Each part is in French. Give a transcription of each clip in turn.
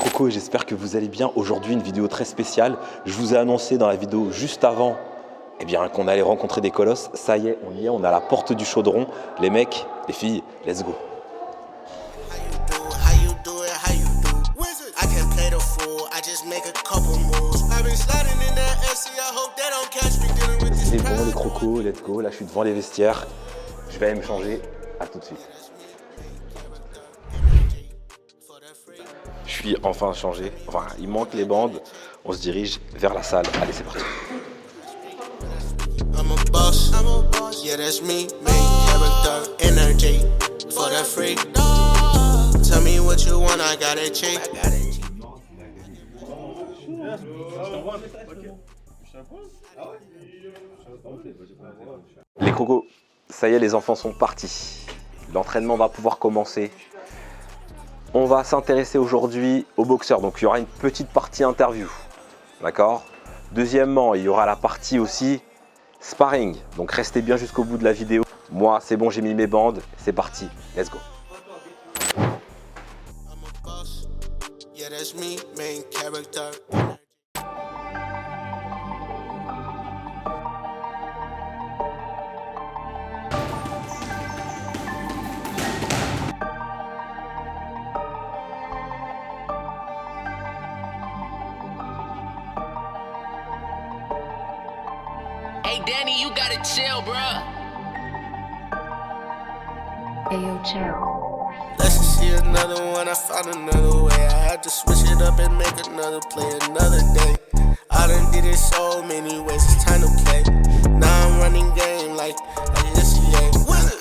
crocos, j'espère que vous allez bien. Aujourd'hui, une vidéo très spéciale. Je vous ai annoncé dans la vidéo juste avant qu'on allait rencontrer des colosses. Ça y est, on est à la porte du chaudron. Les mecs, les filles, let's go. C'est bon les crocos, let's go. Là, je suis devant les vestiaires. Je vais aller me changer. À tout de suite. Je suis enfin changé. Enfin, il manque les bandes. On se dirige vers la salle. Allez, c'est parti. Les crocos, ça y est, les enfants sont partis. L'entraînement va pouvoir commencer. On va s'intéresser aujourd'hui aux boxeurs. Donc, il y aura une petite partie interview. D'accord? Deuxièmement, il y aura la partie aussi sparring. Donc, restez bien jusqu'au bout de la vidéo. Moi, c'est bon, j'ai mis mes bandes. C'est parti. Let's go. Hey Danny, you gotta chill, bruh. Hey yo, chill. Let's see another one. I found another way. I had to switch it up and make another play another day. I done did it so many ways. It's time to play. Now I'm running game like SCA.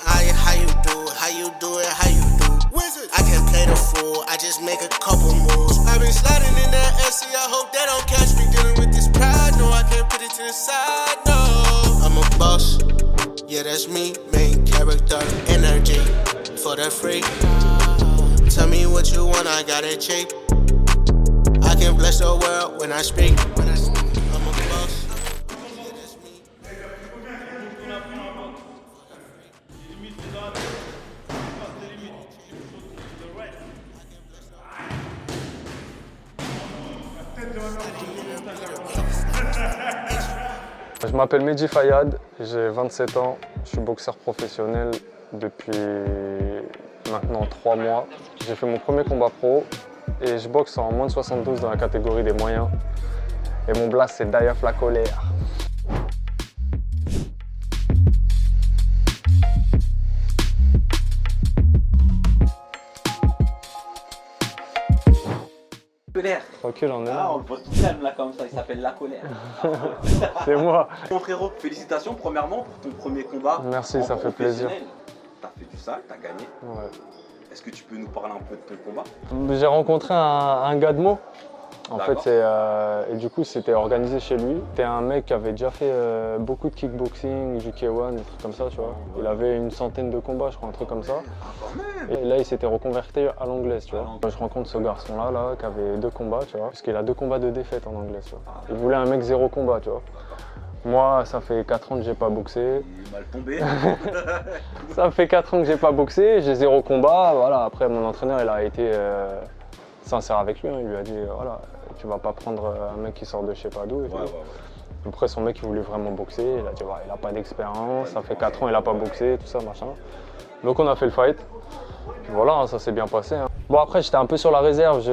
How you do it? How you do it? How you do it? Wizard. I can't play the fool. I just make a couple moves. I've been sliding in that SC. I hope they don't catch me dealing with this pride. No, I can't put it to the side. No. I'm a boss, yeah, that's me, main character, energy, for the free. Tell me what you want, I got it cheap. I can bless the world when I speak. I'm a boss, yeah, that's me. Je m'appelle Mehdi Fayad, j'ai 27 ans, je suis boxeur professionnel depuis maintenant 3 mois. J'ai fait mon premier combat pro et je boxe en moins de 72 dans la catégorie des moyens. Et mon blast c'est Dayaf la colère. Colère. Tranquille, on est Ah, là. on le pose tout calme là comme ça, il s'appelle la colère. C'est moi. Mon frérot, félicitations premièrement pour ton premier combat. Merci, ça fait plaisir. T'as fait du sale, t'as gagné. Ouais. Est-ce que tu peux nous parler un peu de ton combat? J'ai rencontré un gars de Meaux. En fait, D'accord. et du coup, c'était organisé chez lui. C'était un mec qui avait déjà fait beaucoup de kickboxing, du K1, des trucs comme ça, tu vois. Il avait une centaine de combats, je crois, un truc comme ça. Ah, quand même. Et là, il s'était reconverti à l'anglaise, tu vois. Moi, je rencontre ce garçon-là, là, qui avait 2 combats, tu vois. Puisqu'il a 2 combats de défaite en anglaise, tu vois. Il voulait un mec 0 combat, tu vois. Moi, ça fait 4 ans que j'ai pas boxé. Il est mal tombé. Ça fait 4 ans que j'ai pas boxé, j'ai 0 combat. Voilà, après, mon entraîneur, il a été sincère avec lui. Hein. Il lui a dit, voilà, tu vas pas prendre un mec qui sort de je sais pas d'où. Après, son mec, il voulait vraiment boxer. Il a dit, ouais, il a pas d'expérience, ça fait 4 ans, il a pas boxé, tout ça, machin. Donc, on a fait le fight. Puis voilà, hein, ça s'est bien passé. Hein. Bon, après, j'étais un peu sur la réserve. Tu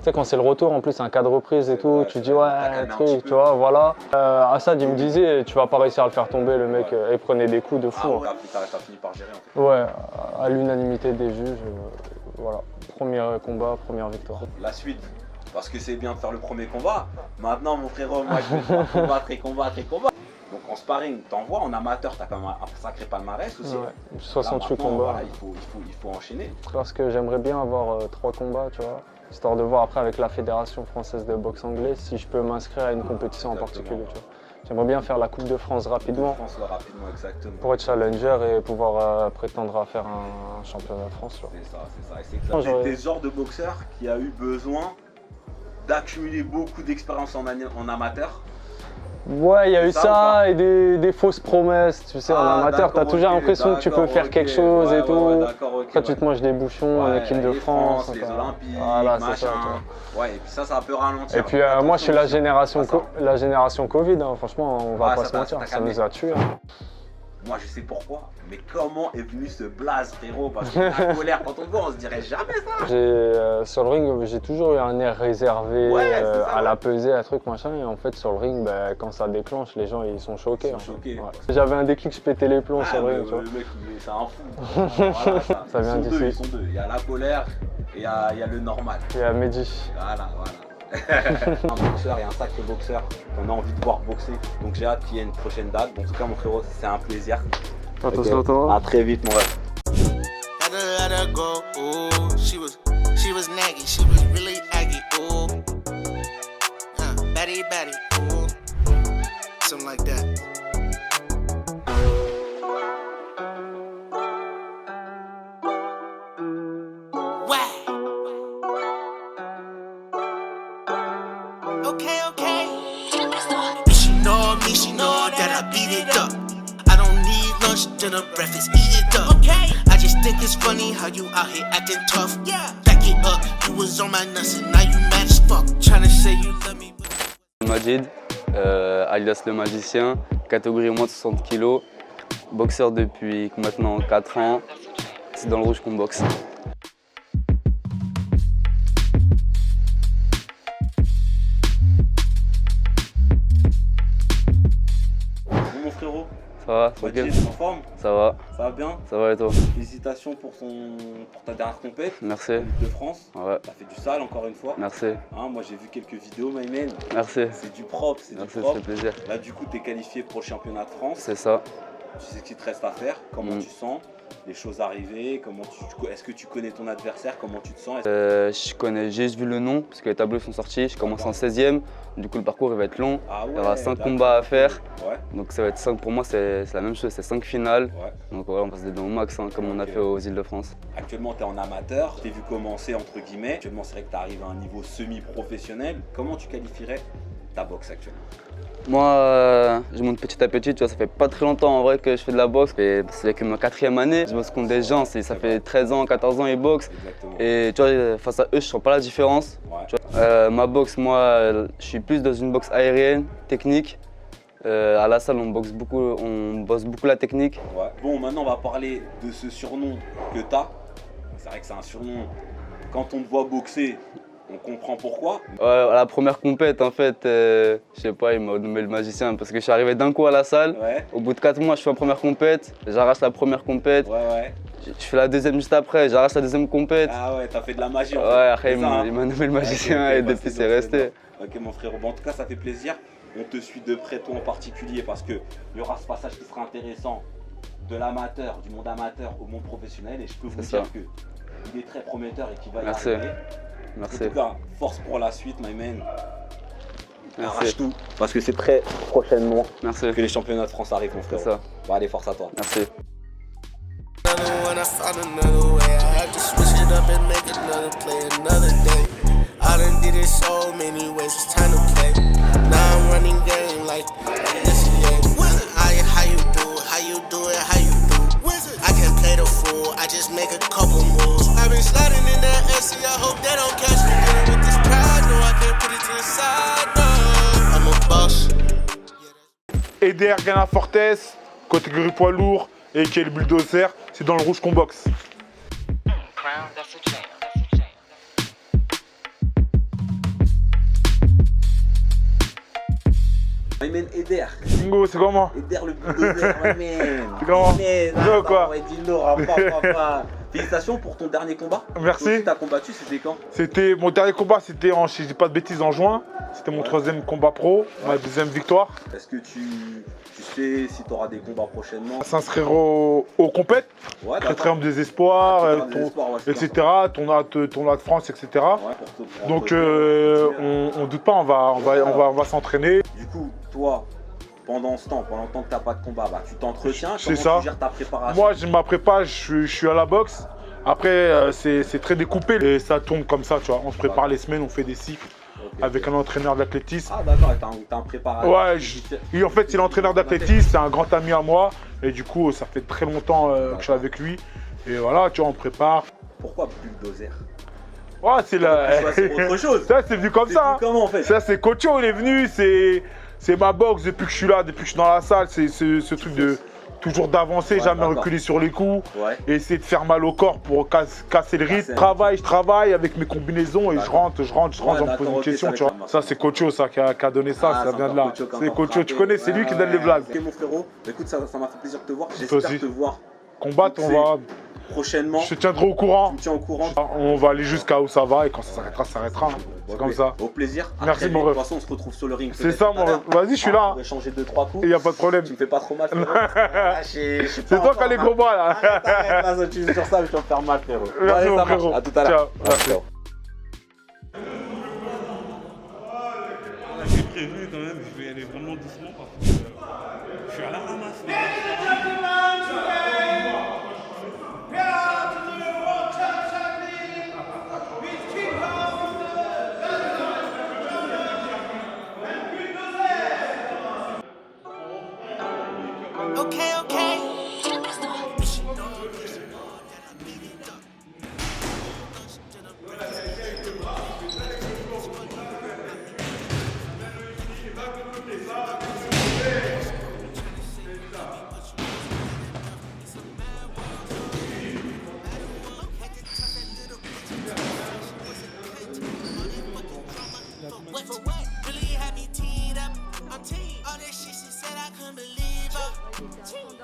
sais, quand c'est le retour, en plus, un cas de reprise et tout, tu te dis, ouais, un truc, tu vois, voilà. Assad, il me disait, tu vas pas réussir à le faire tomber, le mec, il prenait des coups de fou. Ah, ouais, t'as fini par gérer en fait. Ouais, à l'unanimité des juges, voilà. Premier combat, première victoire. La suite, parce que c'est bien de faire le premier combat. Maintenant, mon frérot, moi, je vais combattre et combattre et combattre. Donc en sparring, t'envoies, en amateur, t'as quand même un sacré palmarès aussi. Ouais, 68 là, combats. Voilà, il faut enchaîner. Parce que j'aimerais bien avoir 3 combats, tu vois. Histoire de voir après avec la Fédération française de boxe anglaise si je peux m'inscrire à une compétition en particulier, tu vois. J'aimerais bien faire la Coupe de France rapidement. Exactement. Pour être challenger et pouvoir prétendre à faire un championnat de France. C'est ça. J'étais le genre de boxeur qui a eu besoin d'accumuler beaucoup d'expérience en amateur Ouais, il y a eu Ça ou ça pas et des fausses promesses. Tu sais, en amateur, t'as toujours l'impression que tu peux faire quelque chose et tout. Après, tu te manges des bouchons en équipe de France. les Olympiques, Voilà, c'est ça. machin. Ouais, et puis ça peut ralentir. Et puis moi, je suis la génération Covid. Hein. Franchement, on va pas se mentir, ça nous a tués. Hein. Moi, je sais pourquoi. Mais comment est venu ce blaze, frérot? Parce que la colère, quand on le voit, on se dirait jamais ça. Sur le ring, j'ai toujours eu un air réservé ça, à la pesée, à truc machin. Et en fait, sur le ring, quand ça déclenche, les gens ils sont choqués. Ils sont choqués. Ouais. J'avais un déclic, je pétais les plombs sur le ring. Tu vois. Le mec, c'est un fou. Voilà, Ça vient d'ici. Ils sont deux. Il y a la colère et il y a le normal. Il y a Mehdi. Voilà. Un boxeur et un sacré boxeur qu'on a envie de voir boxer. Donc j'ai hâte qu'il y ait une prochaine date. En tout cas, mon frérot, c'est un plaisir. Attention à toi. À très vite, mon ref. Had to let her go, ooh. She was naggy, she was really aggy, ooh. Batty, ooh. Something like that. Okay. If she know me, she know that I beat it up. I don't need lunch, dinner, breakfast, eat it up. Okay. I just think it's funny how you out here acting tough. Yeah. Back it up, you was on my nuts and now you mad as fuck. Tryna say you love me. Majid, alias le magicien, catégorie moins de 60 kg, boxeur depuis maintenant 4 ans. C'est dans le rouge qu'on boxe. Mon frérot, Ça va, Majid, tranquille? en forme? Ça va, Ça va bien? ça va et toi? Félicitations pour ta dernière compète. Merci. En Ligue de France. Ouais, T'as fait du sale encore une fois. merci, Hein, moi j'ai vu quelques vidéos, my man. merci. C'est du propre, c'est du Merci, ça propre. fait plaisir. Là du coup t'es qualifié pour le championnat de France. C'est ça. Tu sais ce qu'il te reste à faire, comment tu sens, les choses arrivées, est-ce que tu connais ton adversaire, comment tu te sens? Je connais, j'ai juste vu le nom parce que les tableaux sont sortis. Je commence en 16e, du coup le parcours il va être long. Ah ouais, Il y aura 5 d'accord. combats à faire. Ouais, Donc ça va être 5 pour moi, c'est la même chose, c'est 5 finales. ouais. Donc voilà, on va se donner au max hein, comme on a Ok. fait aux Îles-de-France. Actuellement tu es en amateur, je t'ai vu commencer entre guillemets. Actuellement c'est vrai que tu arrives à un niveau semi-professionnel. Comment tu qualifierais ta boxe actuellement? Moi, je monte petit à petit, tu vois, ça fait pas très longtemps en vrai que je fais de la boxe. C'est que ma 4e année, je boxe contre des gens, ça fait 13 ans, 14 ans ils boxent. Exactement. Et tu vois, face à eux, je sens pas la différence. Ouais. Tu vois, ma boxe, moi, je suis plus dans une boxe aérienne, technique. À la salle, on bosse beaucoup la technique. Ouais. Bon, maintenant on va parler de ce surnom que tu as. C'est vrai que c'est un surnom, quand on te voit boxer, on comprend pourquoi. Ouais, à la première compète, en fait, je sais pas, il m'a nommé le magicien parce que je suis arrivé d'un coup à la salle. Ouais, Au bout de 4 mois, je fais ma première compète, j'arrache la première compète. ouais. Je fais la deuxième juste après, j'arrache la deuxième compète. Ah ouais, t'as fait de la magie en Ouais, fait. après, C'est ça, hein. il m'a nommé le magicien Ok, et bah, depuis, c'est c'est bon, resté. bon. Ok, mon frérot. Bon, en tout cas, ça fait plaisir. On te suit de près, toi en particulier, parce qu'il y aura ce passage qui sera intéressant de l'amateur, du monde amateur au monde professionnel. Et je peux vous C'est dire ça. qu'il est très prometteur et qu'il va y Merci. arriver. Merci. En tout cas, force pour la suite, my man. Merci. Arrache tout. Parce que c'est très prochainement Merci. que les championnats de France arrivent, mon C'est frérot. ça. Bon, allez, force à toi. Merci. Another one, I found another way. I had to switch it up and make another play another day. I done did it so many ways, it's time to play. Now I'm running game like yesterday. How you do it, how you do it, how you do it. I can't play the fool, I just make a couple moves. I've been sliding in that SC, I hope they don't catch me dealing with this pride. No, I can't put it to the side, no. I'm a boss. Eder Gana Fortes, catégorie poids lourd, et qui est le bulldozer, c'est dans le rouge qu'on boxe. My man Eder. Bingo, c'est comment? Eder le bulldozer, my man. C'est comment? Mais, Dis-le, quoi. dis-le, papa. Félicitations pour ton dernier combat. Merci. Toi, tu as combattu, c'était quand? C'était mon dernier combat, c'était en, si je dis pas de bêtises, en juin. C'était mon 3e combat pro, ma 2e victoire. Est-ce que tu sais si tu auras des combats prochainement? S'inscrire au compète, Ouais, Quatrième des espoirs, Quatrième des espoirs, ouais, c'est etc. ça. Tournoi de France, etc. Ouais, pour Donc te- on doute pas, on va s'entraîner. Du coup, toi, pendant ce temps, pendant le temps que tu n'as pas de combat, bah, tu t'entretiens. C'est Comment ça. tu gères ta préparation? Moi, je ma prépa, je suis à la boxe. Après, c'est très découpé et ça tourne comme ça, tu vois. On se prépare les semaines, on fait des cycles. avec un entraîneur d'athlétisme. Ah d'accord, t'as un préparateur. Ouais, en fait, il est entraîneur d'athlétisme, c'est un grand ami à moi. Et du coup, ça fait très longtemps que je suis avec lui. Et voilà, tu vois, on prépare. Pourquoi bulldozer? Ouais, c'est la... autre chose. Ça, c'est venu comme ça. Comment en fait? Ça, c'est Cocho, il est venu. C'est ma boxe depuis que je suis là, depuis que je suis dans la salle. C'est ce truc de toujours d'avancer, jamais reculer sur les coups. Ouais. Et essayer de faire mal au corps pour casser le rythme. Je travaille avec mes combinaisons et je rentre, sans me poser une question. Tu vois. Ça, c'est Cocho, ça, qui a donné ça. Ça vient de là. C'est Cocho, tu connais, c'est lui qui donne les blagues. Ok, mon frérot. Écoute, ça m'a fait plaisir de te voir. J'espère te voir combattre, on va... prochainement. Je te tiendrai au courant. Tu me tiens au courant. On va aller jusqu'à où ça va et quand ça s'arrêtera, ça s'arrêtera. C'est comme ça. Au plaisir. Merci mon ref. De toute façon, on se retrouve sur le ring. C'est ça mon ref. Vas-y, je suis là. On va échanger 2-3 coups. Il n'y a pas de problème. Tu me fais pas trop mal, frérot. C'est toi qui as les gros bras là. Arrête, tu joues sur ça, mais je vais te faire mal, frérot. Merci mon frérot. À tout à l'heure. Ciao. J'ai prévu quand même, je vais aller vraiment doucement parce que je suis à la ramasse. Okay, okay. Wait for what? Really had me teed up. I'm teed. All that shit she said I couldn't believe her.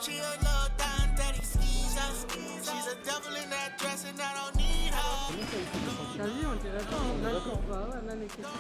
She a little down daddy skeezer. She's a devil in that dress and I don't need her. T'as vu, on dirait pas, hein. D'accord, bah ouais, même esthétiquement.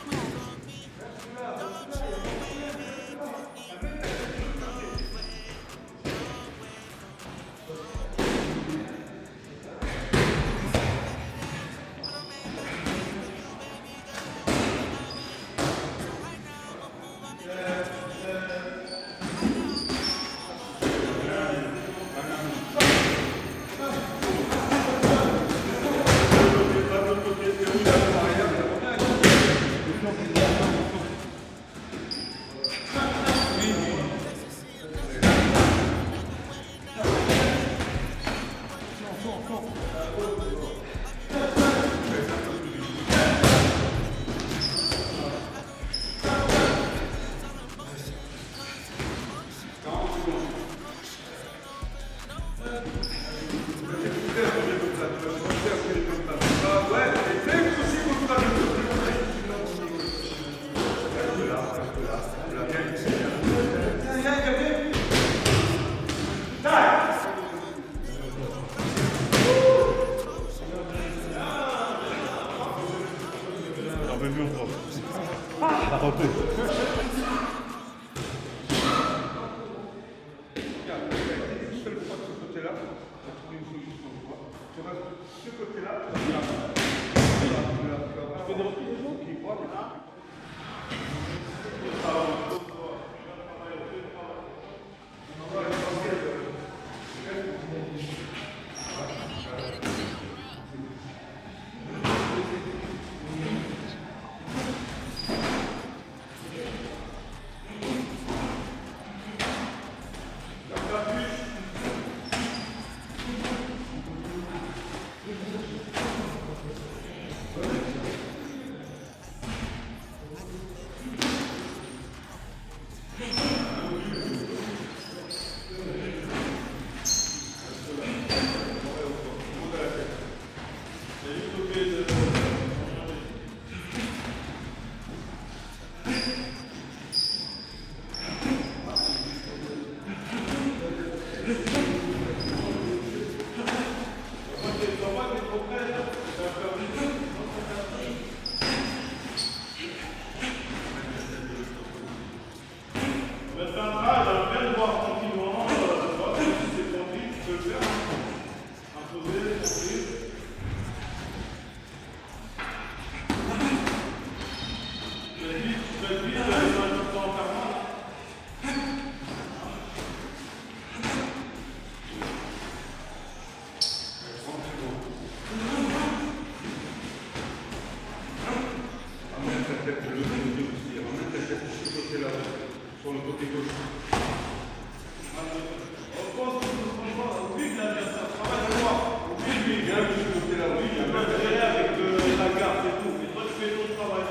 tête de l'autre côté aussi. Ramène ta tête de ce côté-là, sur le côté gauche. On pense que on oublie l'adversaire. Travaille de moi. Oublie, viens de ce côté-là. Oui, il y a même gérer avec la garde et tout. Et toi, tu fais ton travail.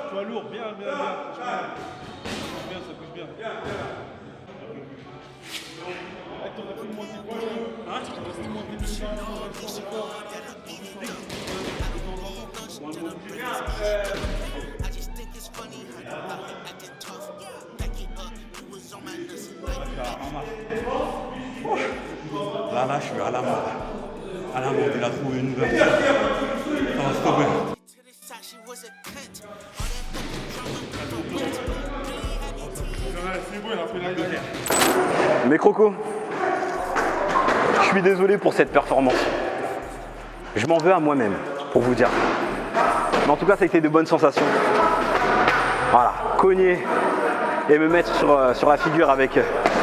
Toi lourd, bien. Ça bouge bien, ça bouge bien. Attends, on a fait moins de points. Hein? Là, je suis à la mort. À la mort, il a trouvé une nouvelle. Ça va stopper. C'est bon, il a fait la guerre. Mes crocos, je suis désolé pour cette performance. Je m'en veux à moi-même, pour vous dire. Mais en tout cas, ça a été de bonnes sensations. Voilà, cogner et me mettre sur la figure avec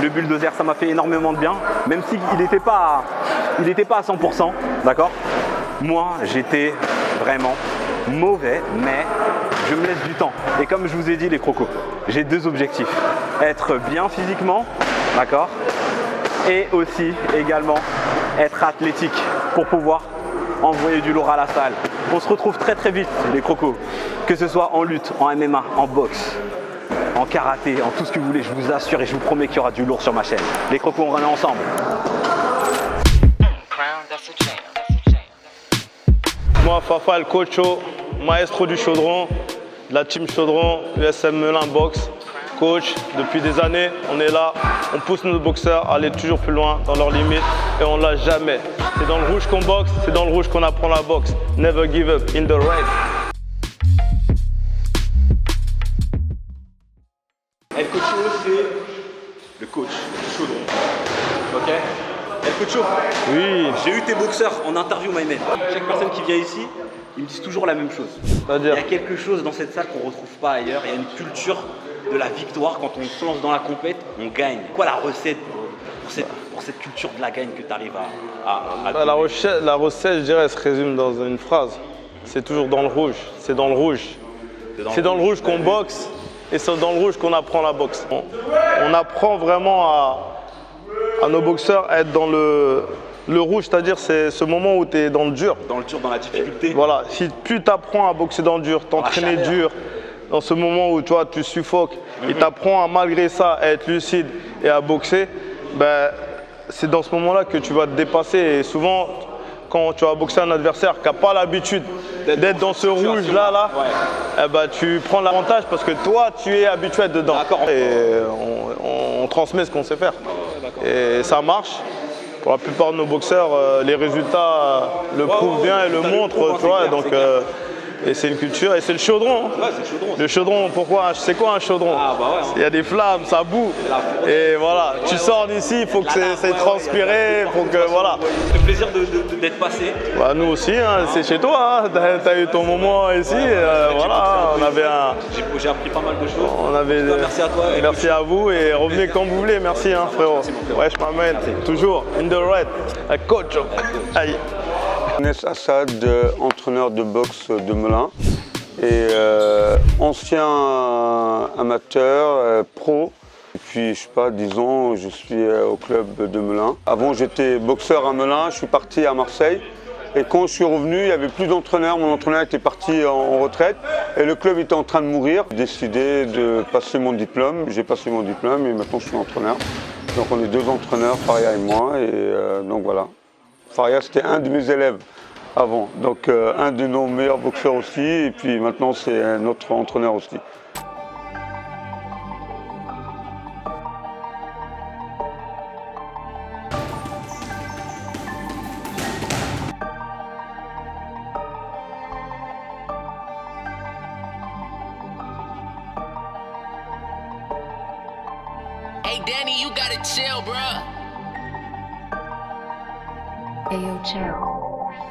le bulldozer, ça m'a fait énormément de bien. Même s'il n'était pas à 100%, d'accord? Moi, j'étais vraiment mauvais, mais je me laisse du temps. Et comme je vous ai dit, les crocos, j'ai deux objectifs. Être bien physiquement, d'accord? Et aussi, également, être athlétique pour pouvoir envoyer du lourd à la salle. On se retrouve très très vite, les crocos. Que ce soit en lutte, en MMA, en boxe, en karaté, en tout ce que vous voulez, je vous assure et je vous promets qu'il y aura du lourd sur ma chaîne. Les crocos, on revient ensemble. Moi, Fafa, le coach, maestro du chaudron, de la team chaudron, USM Melun Box, coach depuis des années. On est là, on pousse nos boxeurs à aller toujours plus loin dans leurs limites et on lâche jamais. C'est dans le rouge qu'on boxe, c'est dans le rouge qu'on apprend la boxe. Never give up in the red. El Cocho, c'est le coach, le chaudron. Ok? El Cocho, oui. J'ai eu tes boxeurs en interview, my man. Chaque personne qui vient ici, ils me disent toujours la même chose. Il y a quelque chose dans cette salle qu'on ne retrouve pas ailleurs. Il y a une culture de la victoire. Quand on se lance dans la compète, on gagne. Quoi la recette pour cette culture de la gagne que tu arrives à la recette, je dirais, se résume dans une phrase. C'est toujours dans le rouge. C'est dans le rouge. C'est dans le rouge qu'on boxe et c'est dans le rouge qu'on apprend la boxe. On apprend vraiment à nos boxeurs à être dans le rouge, c'est-à-dire c'est ce moment où tu es dans le dur. Dans le dur, dans la difficulté. Et voilà, si plus tu apprends à boxer dans le dur, t'entraîner dur, dans ce moment où toi, tu suffoques, et tu apprends malgré ça à être lucide et à boxer, ben, c'est dans ce moment-là que tu vas te dépasser. Et souvent, quand tu vas boxer un adversaire qui n'a pas l'habitude d'être dans ce rouge-là, eh ben, tu prends l'avantage parce que toi, tu es habitué à être dedans. Et on transmet ce qu'on sait faire. Et ça marche. Pour la plupart de nos boxeurs, les résultats le prouvent bien et le montrent. Tu vois, donc, et c'est une culture et c'est le chaudron. Le chaudron, pourquoi? C'est quoi un chaudron? Il y a des flammes, ça boue. Et voilà, tu sors d'ici, il faut que ça ait transpiré. Faut que, voilà. C'est le plaisir d'être passé. Bah, nous aussi, hein, c'est chez toi. Hein. Tu as eu ton moment ici. Voilà, on avait un. J'ai appris pas mal de choses. On avait, merci à toi. Merci à vous et revenez quand vous voulez. Merci, hein, frérot. Ouais, je m'amène. Toujours in the red. Coach. Aïe. Younes Assad, entraîneur de boxe de Melun et ancien amateur, pro. Et puis, je sais pas, 10 ans, je suis au club de Melun. Avant, j'étais boxeur à Melun, je suis parti à Marseille. Et quand je suis revenu, il n'y avait plus d'entraîneur. Mon entraîneur était parti en retraite et le club était en train de mourir. J'ai décidé de passer mon diplôme. J'ai passé mon diplôme et maintenant je suis entraîneur. Donc on est deux entraîneurs, Faria et moi. Et donc voilà. Faria, c'était un de mes élèves avant, donc un de nos meilleurs boxeurs aussi, et puis maintenant c'est notre entraîneur aussi. Hey, Danny, you gotta chill, bruh. Ayo Chill.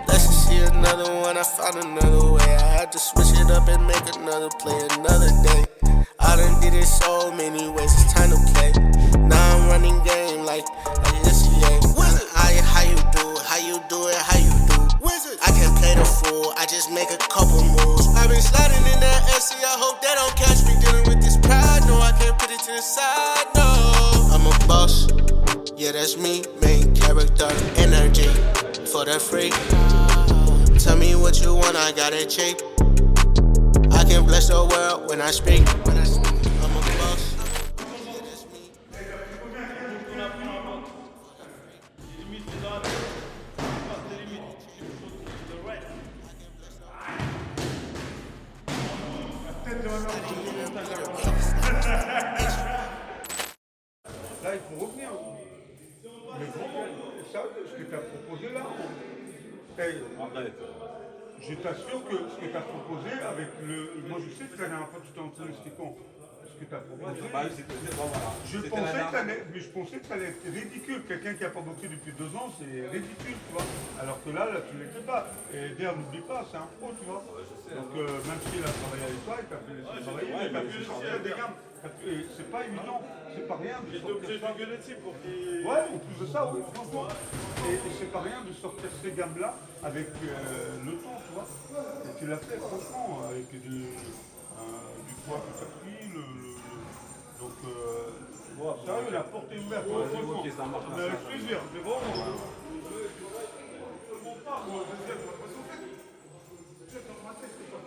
Let's just see another one, I found another way. I had to switch it up and make another play another day. I done did it so many ways, it's time to play. Now I'm running game like SCA. How you do it, how you do it, how you do it. I can't play the fool, I just make a couple moves. I've been sliding in that SC, I hope they don't catch me dealing with this pride. No, I can't put it to the side, no. I'm a boss, yeah, that's me. Main character, energy for the free. Tell me what you want, I got it cheap. I can bless the world when I speak. I'm a boss. Yeah, that's me. Là, il faut revenir. Mais sérieux, ce que tu as proposé là, arrête. Je t'assure que ce que tu as proposé avec le. Moi, je sais que la dernière fois, tu t'es entraîné, c'était con. Ce que tu as proposé. Je pensais que ça allait être ridicule. Quelqu'un qui n'a pas boxé depuis 2 ans, c'est ridicule, tu vois. Alors que là tu ne l'étais pas. Et d'ailleurs, n'oublie pas, c'est un pro, tu vois. Donc, même s'il a travaillé avec toi, il t'a fait laisser travailler, il t'a fait sortir des gammes. C'est pas évident, c'est pas rien de sortir ça. Ouais, en plus de ça, oui, franchement. Et c'est pas rien de sortir ces gammes-là avec le temps, tu vois. Et tu l'as fait, franchement, avec du poids que tu as pris, donc, sérieux, la porte est ouverte. Franchement, avec plaisir, mais bon,